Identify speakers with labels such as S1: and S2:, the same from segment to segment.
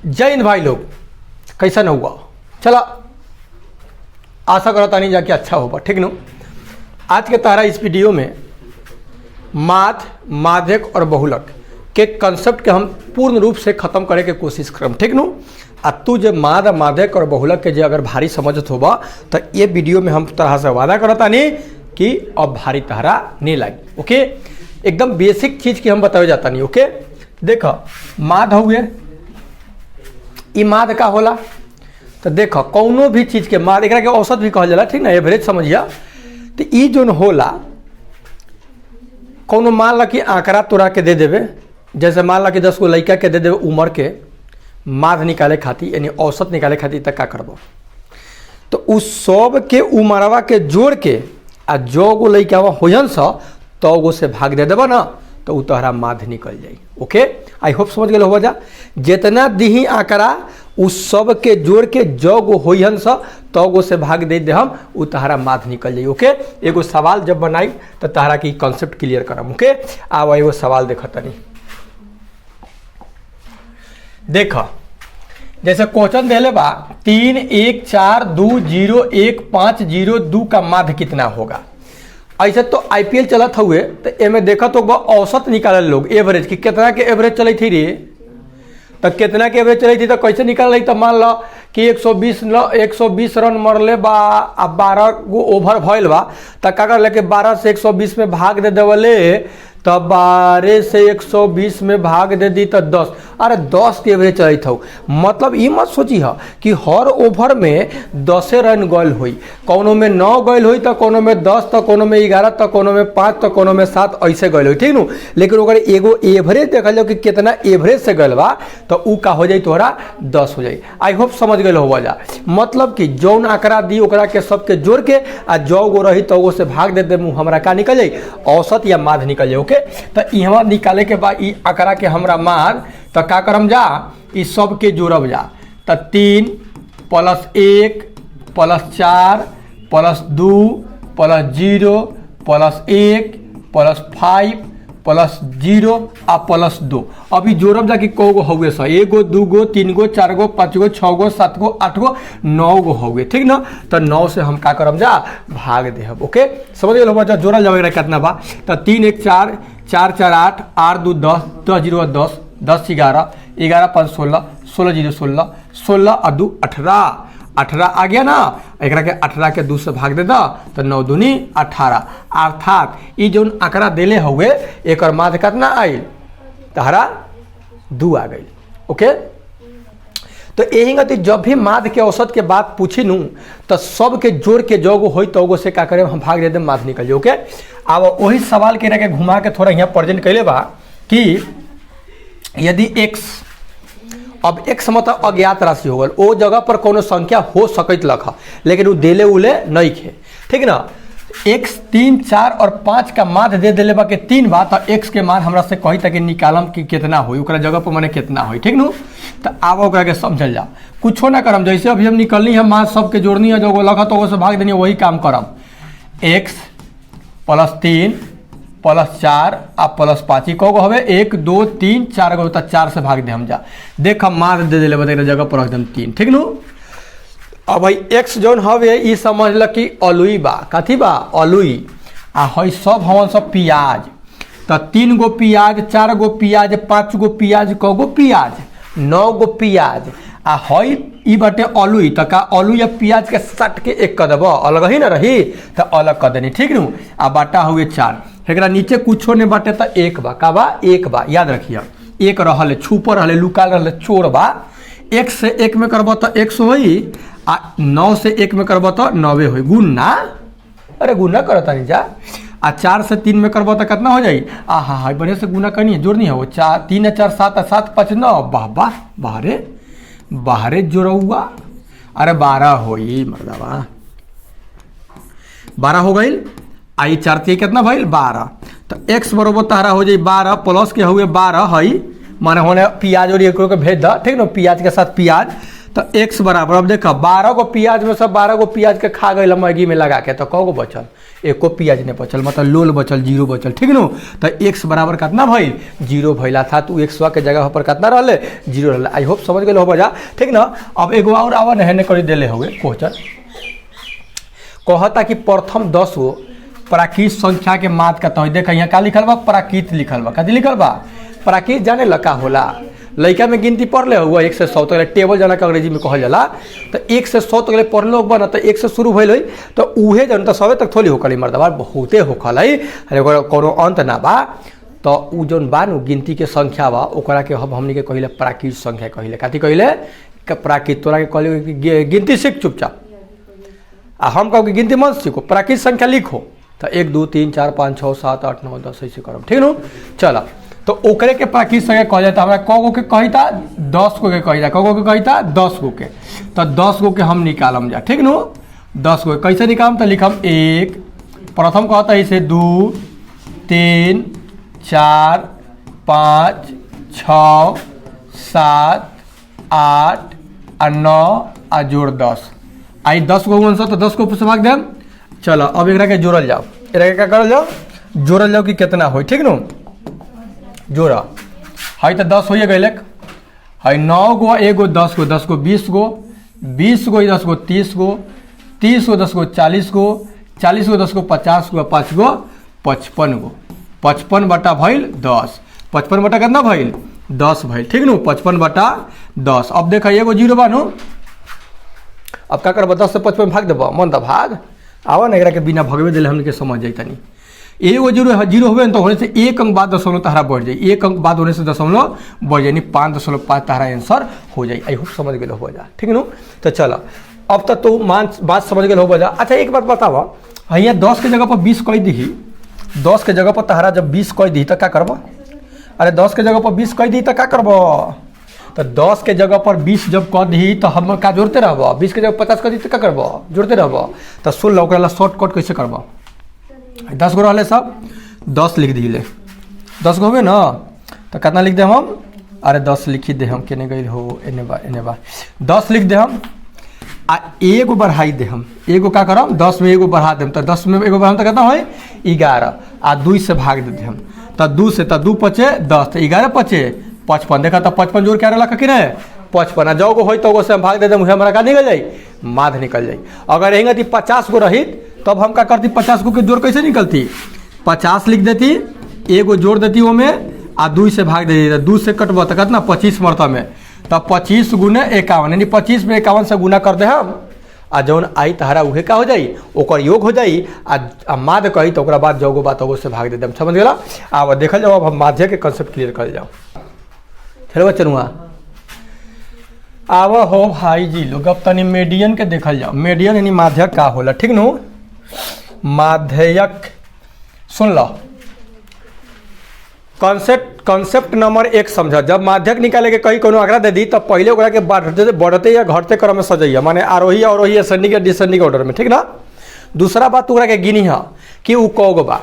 S1: जय हिंद भाई लोग, कैसा न हुआ? चला आशा करता नहीं जाके अच्छा होगा, ठीक न। आज के तारा इस वीडियो में माध, माध्यक और बहुलक के कंसेप्ट के हम पूर्ण रूप से ख़त्म करे के कोशिश करम, ठीक न। आ तू जो माध, माध्यक और बहुलक के जो अगर भारी समझत होबा तो ये वीडियो में हम तरह से वादा करता नहीं कि अब भारी तहरा नहीं लगी। ओके, एकदम बेसिक चीज़ की हम बतावे जाता नहीं। ओके, देखो माध हुए ई माध का होला तो देखो कौनो भी चीज़ के माध एक औसत भी कहल जाला, ठीक ना, एवरेज समझिया। तो ई जो होला कौनो मान ला कि आंकड़ा तोरा के दे देवे, जैसे मान ला कि 10 गो लड़का के दे देवे उम्र के माध निकाले खातिर, यानी औसत निकाले खातिर तक का करबो तो उस सब के उमरवा के जोड़ के आ जो गो लड़का होयन सा तो गो से भाग दे देबा ना तो उ तोहरा माध निकल जाई। ओके, आई होप समझ गए हो जा। जितना दीही आंकड़ा उस सब के जोड़ के जो गो होयन सा तो गो से भाग दे दे हम उ तोहरा माध निकल जाई। ओके, एगो सवाल जब बनाई तो तोहरा की कॉन्सेप्ट क्लियर करम। ओके, आब एगो सवाल देख तनी, देख जैसे क्वेश्चन देले बा 3 1 4 2 0 1 5 0 2 का माध कितना होगा। ऐसे तो आईपीएल चलत हुए तो एमे देखत होगा औसत निकालल लोग एवरेज की कितना के एवरेज चली थी रे, तो कितना के एवरेज चली थी तो कैसे निकाल रही। तो मान लो कि 120 रन मरले बा आ 12 गो ओवर भइल बा तो का कर लेके 12 से 120 में भाग दे देवले तो 12 से 120 में भाग दे दी तो 10, अरे 10 के एवरेज चली था। मतलब ये मत सोची है कि हर ओवर में 10 रन गल हुई, कोनो में 9 गल हुई तो कोनो में 10 तो कोनो में 11 तो कोनो में 5 तो कोनो में 7 ऐसे गल हुई, ठीक न। लेकिन अगर एगो एवरेज देखल जाओ कि कितना एवरेज से गल बा तो उ का हो जाई तोहरा 10 हो जाई। आई होप समझ गए हो जा। मतलब कि जौन आंकड़ा दी ओकरा के सबके जोड़ के आ जो गो रही तो गो से भाग दे मुँह हमरा का निकल जाई, औसत या माध निकल जाए। ओके, तो यहाँ निकाले के बाद ई आंकड़ा के हमरा माध तो का करम जा, ई सब के जोड़ब जा तो 3 + 1 + 4 + 2 + 0 + 1 + 5 + 0 आ +2। अभी जोड़ब जा कि कौ गो हुए सा, 1 गो 2 गो 3 गो 4 गो 5 गो 6 गो 7 गो 8 गो 9 गो हुए, ठीक ना। तो 9 से हम का करब जा भाग देहब। ओके, समझ गए हो जा। जोड़ल जाए कितना बा तो 3 1 4 4 4 8 8 2 10 10 0 10 10 11 11 5 16 16 0 16 16 और 2 18 18 आ गया ना। एक के 18 के 2 से भाग दे दा तो 9 दूनी 18, अर्थात ये जो आंकड़ा दिले हुए एक माध कितना आई तहरा 2 आ गई। ओके, तो यही गति जब भी माध के औसत के बात पूछी नू तो सब के जोड़ के जोगो हो तो गो से का करे हम भाग दे दे माध निकल जाए। ओके, अब वही सवाल के घुमा के थोड़ा यहाँ प्रेजेंट कैले बा कि यदि x, अब x मतलब अज्ञात राशि हो गल, वो जगह पर कोनो संख्या हो सकत लख लेकिन वो देले उले नहीं खे, ठीक ना। x 3 4 और 5 का माध दे देले बा के 3 बा तो x के माध हमरा से कही तक निकालम कि कितना होई, ओकरा जगह पर माने कितना होई, ठीक नु। तो आब ओकरा के समझल जा, कुछो ना करम, जैसे अभी हम निकलनी है माध सबके जोड़नी है, जो लखा तो से भाग देनी वही काम करम। x + 3 + 4 आ +5 ई कगो हवे 1 2 3 4 गो, तो 4 से भाग दे हम जा। देख हम माध दे दिले बता जगह पर एकदम 3, ठीक नु। अब भाई x जौन हवे ई समझ ल कि अलुई बा, कथी बा अलुई, आ हई सब हवन सब प्याज, तो 3 गो प्याज 4 गो प्याज 5 गो प्याज कगो प्याज 9 गो प्याज, आ हई ई बाटे अलुई, तो का अलू या प्याज के सट के एक कर देबो, अलग ही ना रही तो अलग कर देनी, ठीक नु। आ बाटा हुए 4, एकरा नीचे कुछो ने बाटे तो 1 बा, का बा 1 बा, याद रखिए 1 रहले छुपर रहले लुकाल रहले चोर बा। 1 से 1 में करबो तो 100 होई, आ 9 से 1 में करबो तो 90 होई, गुना, अरे गुना करता नहीं जा। आ 4 से 3 में करबो तो कितना हो जाई, आहा हा बढ़िया से गुना करनी है, जोड़नी है वो 4 3 4 7 7 5 9, वाह वाह बाहरे बाहरे जोड़ुआ, अरे 12 होई मर्दावा, 12 हो गई। आई 4 3 कितना भइल 12, तो x बराबर तहरा हो जाई 12 प्लस के हुए 12 हई माने होने प्याज और एकरो के भेज दा, ठीक ना, प्याज के साथ प्याज, तो x बराबर अब देखो 12 गो प्याज में से 12 गो प्याज के खा गई मैगी में लगा के, तो कौ गो बचल एको पियाज नहीं बचल, मतलब लोल बचल, जीरो बचल, ठीक नु। तो x बराबर कितना भइल, जीरो भइला था। तो x के जगह पर कितना रहले, जीरो रहले। आई होप समझ गए हो बजा, ठीक ना। अब एगो और आवा नहने कर देले होगे क्वेश्चन, कहता कि प्रथम 10 गो प्राकृत संख्या के माध्य का तो देख यहाँ का लिखल बा, प्राकृत लिखल बा, कथी लिखल बा, प्राकृत। जाने ला का होला, लड़का में गिनती पढ़ ले हुआ 1 से 100 तक, टेबल जाना के अंग्रेजी में कहल जाला। तो 1 से 100 तक पढ़ लो बना, तो 1 से शुरू भइल, तो उहे जन तो 100 तक थोड़ी होकल, मर्दबा बहुते होकल है, कोनो अंत ना बा। तो उ जौन बा नु गिनती के संख्या बा, ओकरा के अब हमनी के कहिले प्राकृत संख्या कहिले, कथी कहिले, प्राकृत। तोरा के कहले गिनती सीख चुपचाप, आ हम कहू कि गिनती मत सीखो, प्राकृत संख्या लिखो। तो 1 2 3 4 5 6 7 8 9 10 ऐसे करब, ठीक नु। चल तो ओकरे के प्राकृत संख्या कह जाता, हमरा क गो के कहिता, 10 गो के कहिता, क गो के कहिता, 10 गो के। तो 10 गो के हम निकालम जा, ठीक नु। 10 गो कैसे निकालम, तो लिखम 1, प्रथम कहता है इसे 2 3 4 5 6 7 8 और 9 और जोड़ 10, आई 10 गो वन, तो 10 को से भाग देम। चलो अब एकरा के जोड़ल जाओ, एकरा के क्या करल जाओ, जोड़ल जाओ कि कितना हो, ठीक नु। जोड़ा है तो 10 हो गए है, 9 गो एगो 10 गो, 10 गो 20 गो, 20 गो 10 गो 30 गो, 30 गो 10 गो 40 गो, 40 गो 10 गो 50 गो, 5 गो 55 गो, 55 बटा भइल 10, 55 बटा कितना भइल 10 भइल, ठीक नु। 55 बटा 10। अब देख एगो जीरो बा नु, अब क्या करब, 10 से 55 भाग देब, मन तो भाग आवा ना, एकरा के बिना भगवे दिले हमने के समझ जाई तनी। एगो जीरो होवे तो होने से 1 अंक बाद दशमलव तहरा बढ़ जाए, 1 अंक बाद होने से दशमलव बढ़ जाए, 5.5 तहरा आंसर हो जाए। आई होप समझ गए हो जा, ठीक नु। तो चलो अब तक तो बात समझ गए हो जा। अच्छा एक बात बतावा, यहाँ 10 के जगह पर 20 कह दी, 10 के जगह पर तहरा जब 20 कह दी तो क्या करब, अरे 10 के जगह पर 20 कह दी तो क्या करब, तो 10 के जगह पर 20 जब कह दी तो हम का जोड़ते रहब, 20 के जगह 50 कह दी तो क्या करब, जोड़ते रहब। तो सुन लो ओकरा शॉर्टकट कैसे करब, 10 गो रहले सब 10 लिख दिले, 10 गो हुए ना, तो कितना लिख दे हम, अरे 10 लिखी दे हम, केने गई हो, एने बा 10 लिख दे हम, आ एगो बढ़ाई दे हम, एगो का करम 10 में एगो बढ़ा देम, तो 10 में एगो बढ़ाम तो कितना है 11, आ 2 से भाग दे हम, तो 2 से तो 2 पचे 10, तो 11 पचे 55, देखा तो 55 जोड़ के आ रहा कि नहीं 55, आ जो गो हो तो से हम भाग दे दें, हमारा का निकल जाई, माध निकल जाई। अगर रहेंगे 50 गो रही तब हम क्या करती, 50 गो के जोड़ कैसे निकलती, 50 लिख देती, एगो जोड़ देती वो में, आ 2 से भाग देती, 2 से कटब तो कितना 25 मरता में, तब 25 गुने 51, यानी 25 में 51 से गुना कर दे हम, आ जौन आई तहरा उहे का हो जाई, ओकर योग हो जाई, आ माध्य कही तो ओकरा बाद जो गो बात हो से भाग दे देम, समझ गेला। अब देखल जाओ, अब हम माध्य के कंसेप्ट क्लियर कर जाओ। चलो बच्चनुआ आवा हो भाई जी लोग, अब तनी मीडियन के देखल जाओ, मीडियन यानी माध्यक का होला, ठीक नु। माध्यक सुन लो, कॉन्सेप्ट नंबर 1 समझ, जब माध्यक निकाले के कहीं कोनो आंकड़ा दे दी तो पहले ओकरा के बढ़ते या घटते क्रम में सजाइए, माने आरोही अवरोही असेंडिंग या डिसेंडिंग ऑर्डर में, ठीक ना। दूसरा बात ओकरा के गिनी है कि उ कौगो बा,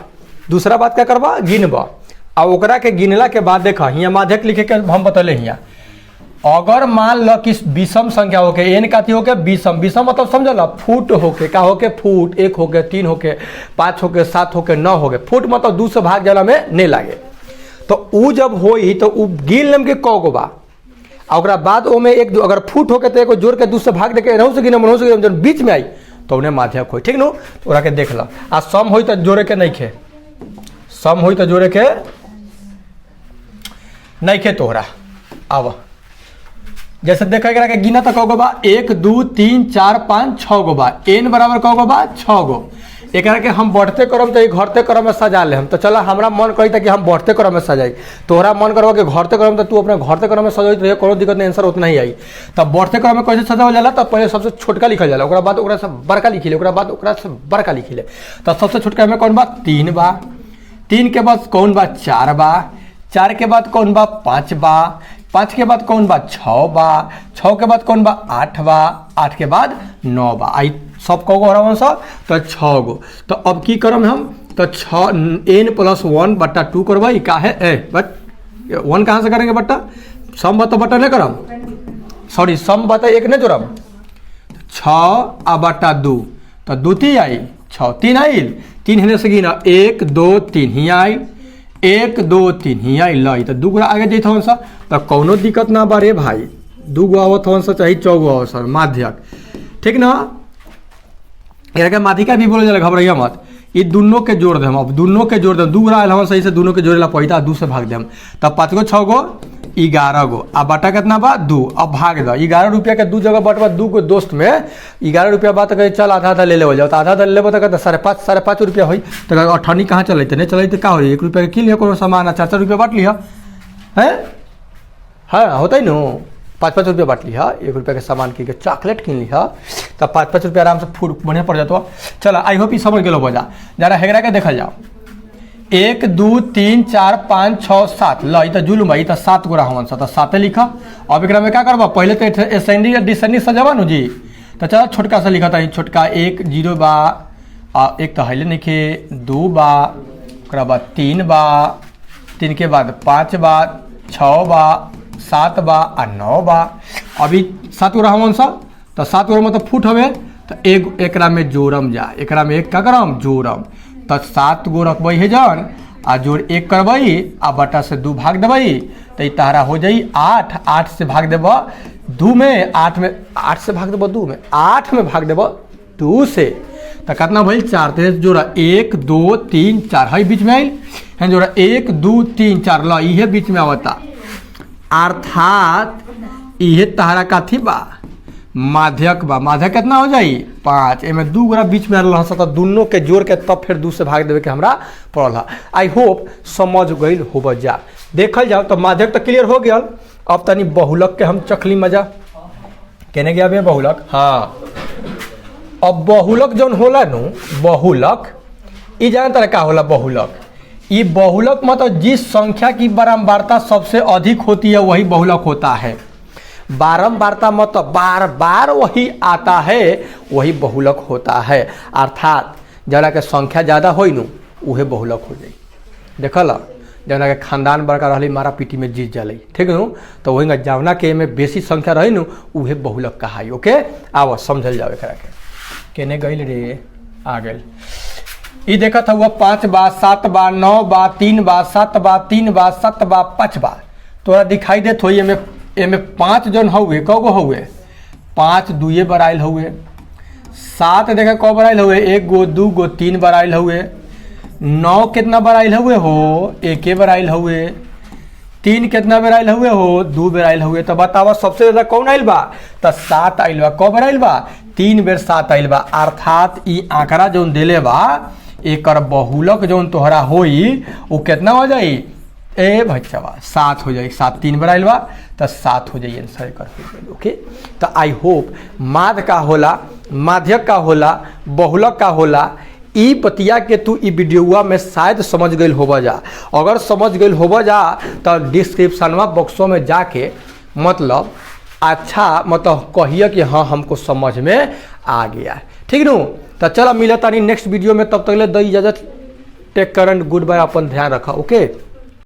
S1: दूसरा बात क्या करबा गिनबा, आ ओकरा के गिनला के बाद देखा हियाँ माध्यक लिखे के हम बतले हियाँ, अगर मान लो कि विषम संख्या होके एन काती होके विषम, विषम मतलब समझल फुट होके का होके फुट, 1 होके 3 होके 5 होके 7 होके 9 होके, फुट मतलब 2 से भाग जाला में नहीं लागे, तो उ जब होई तो उ गिन लेम के कौगो बा, ओकरा बाद ओमे 1 2 अगर फुट होके तो एगो जोड़ के 2 से भाग दे के रहू से गिनम, रहू से गिनम, जब बीच में आई तो उन्हें माध्यक होई, ठीक नु। तो ओकरा के देख लो, आ सम होई तो जोड़े के नहीं खे, सम होई तो जोड़े के नहीं खे तोहरा। आवा जैसे देखा के गिना तो कौगो बा 1 2 3 4 5 6 गो बा, एन बराबर कौगो बा 6 गो, एक के हम बढ़ते क्रम तो घटते क्रम में सजा ले हम, तो चला हमारा मन कही था कि हम बढ़ते क्रम में सजाई, तोहरा मन करवा कि घटते क्रम, तो तू अपने घटते क्रम में सजाई तो कोनो दिक्कत नहीं, आंसर उतना ही आई। तब बढ़ते क्रम में कैसे सजावल जाला, तब पहले सबसे छोटका लिखल जाला, ओकरा बाद ओकरा से बड़का लिखिले, ओकरा बाद ओकरा से बड़का लिखिले, तो सबसे छोटका में कौन बा 3 बा, 3 के बाद कौन बा 4 बा, 4 के बाद कौन बा 5 बा, 5 के बाद कौन बा 6 बा, 6 के बाद कौन बा 8 बा, 8 के बाद 9 बा, आई सब कौ गो हरावन सब तो 6 गो। तो अब की करम हम, तो 6 n + 1 बट्टा 2 करवाई का है बट 1 कहाँ से करेंगे बट्टा, सम बता बट्टा नहीं करम, सॉरी सम बता 1 नहीं जोड़म, 6 आ बट्टा 2, तो 2 3 आई 6 3 आई 3 हेने से गिना 1 2 3 ही आई 1 2 3 ही आई लाई तो 2 गुना आगे जैत हवन सा तो कौनो दिक्कत ना बारे भाई 2 गो आवत हवन सा चाहे 4 गो आवत सर माध्यक ठीक ना। एकरा माध्यिका भी बोले जाला घबराइया मत ये दोनों के जोड़ देम अब दोनों के जोड़ देम 2 गुना आयल हवन सही से दोनों के जोड़ेला पैदा 2 से भाग देम तब 5 गो 6 गो 11 गो अब बटा कितना बा 2 अब भाग दो 11 रुपया के 2 जगह बटवा 2 गो दोस्त में 11 रुपया बात कहे चल आधा आधा ले ले जाओ तो आधा आधा ले लेबो तो 5.5 रुपया होई तो अठनी कहाँ चलते नहीं चलते का हो 1 रुपया के किन लिया कोनो सामान 4 रुपया बांट लिया है हाँ होता ही नो 5 रुपया बांट लिया 1 रुपया के सामान की चॉकलेट किन लिया तो 5 रुपया आराम से फूड बढ़िया पड़ जाता चलो आई होप समझ गए बजा जरा हेगरा के देखल जाओ 1 2 3 4 5 6 7 लो ये तो जुलूम भाई तो 7 गोरा हमन सा तो 7 लिखा अब एक में क्या करबा पहले तो असेंडिंग या डिसेंडिंग सजावा नु जी तो चलो छोटका सा लिखा था छोटका 1 0 बा एक तो हले लिखे 2 बा ओकरा बाद 3 बा 3 के बाद 5 बा 6 बा 7 बा और 9 बा अभी 7 गोरा हमन सा तो 7 गोरा मतलब फुट हवे तो एक में जोड़म जा एक में एक का करम जोड़म तो 7 गो रखबई है जन आ जोड़ 1 करबई आ बटा से 2 भाग देबई तो ये तहरा हो जाई 8 8 से भाग देब 2 में 8 में 8 से भाग देब 2 में 8 में भाग देब 2 से तो कितना भइल 4 तो जोड़ा 1 2 3 4 है बीच में आइल है जोड़ा 1 2 3 4 ला इहे बीच में आवता अर्थात इहे तहरा काथी बा माध्यक बा माध्यक कितना हो जाई 5 एमे 2 गोरा बीच में रहल तो दोनों के जोड़ के तब फिर 2 से भाग देवे के हमरा पड़ल है आई होप समझ गई होब जा देखल जाओ तो माध्यक तो क्लियर हो गया अब तनी बहुलक के हम चखली मजा केने गया बे बहुलक हाँ अब बहुलक जौन होला नु बहुलक ई जान तरह का होला बहुलक ये बहुलक मतलब जिस संख्या की बारंबारता सबसे अधिक होती है वही बहुलक होता है बारंबारता मतलब बार बार वही आता है वही बहुलक होता है अर्थात जना के संख्या ज़्यादा हो नु उहे बहुलक हो जाई देखल जना के खानदान बड़का रही मारा पीटी में जीत जल ठीक नु तो वही जवना के में बेसी संख्या रही नु उहे बहुलक कहाई ओके आव समझल जाओ एकरा के केने गइल रे आ गइल ई देखा था हुआ 5 बा 7 बा 9 बा 3 बा 7 बा 3 बा 7 बा 5 बा तोरा दिखाई देत होई एमे 5 जन हुए कगो हुए 5 2 बार आयल हुए 7 देखा कौ बार आयल हुए 1 गो 2 गो 3 बार आयल हुए 9 कितना बार आयल हुए हो 1 बार आयल हुए 3 कितना बार आयल हुए हो 2 बार आयल हुए तो बतावा सबसे ज्यादा कौन आयल बा तो 7 आयल बा कौ बार आयल बा 3 बेर 7 आयल बा अर्थात ई आंकड़ा जौन देले बा एकर बहुलक जौन तोहरा होई वो कितना हो जाई ए बच्चा 7 हो जाए 7 3 बार आइल बा तो 7 हो जाइए आंसर कर ओके तो आई होप माध्य का होला माध्यक का होला बहुलक का होला ई बतिया के तू ई वीडियोवा में शायद समझ गई होबा जा अगर समझ गई होबा जा तो डिस्क्रिप्शनवा बॉक्सों में जाके मतलब अच्छा मतलब कहिए कि हाँ हमको समझ में आ गया ठीक नु तो चलो मिलता नहीं नेक्स्ट वीडियो में तब तक ले द इजाजत take care and good bye अपन ध्यान रखा ओके।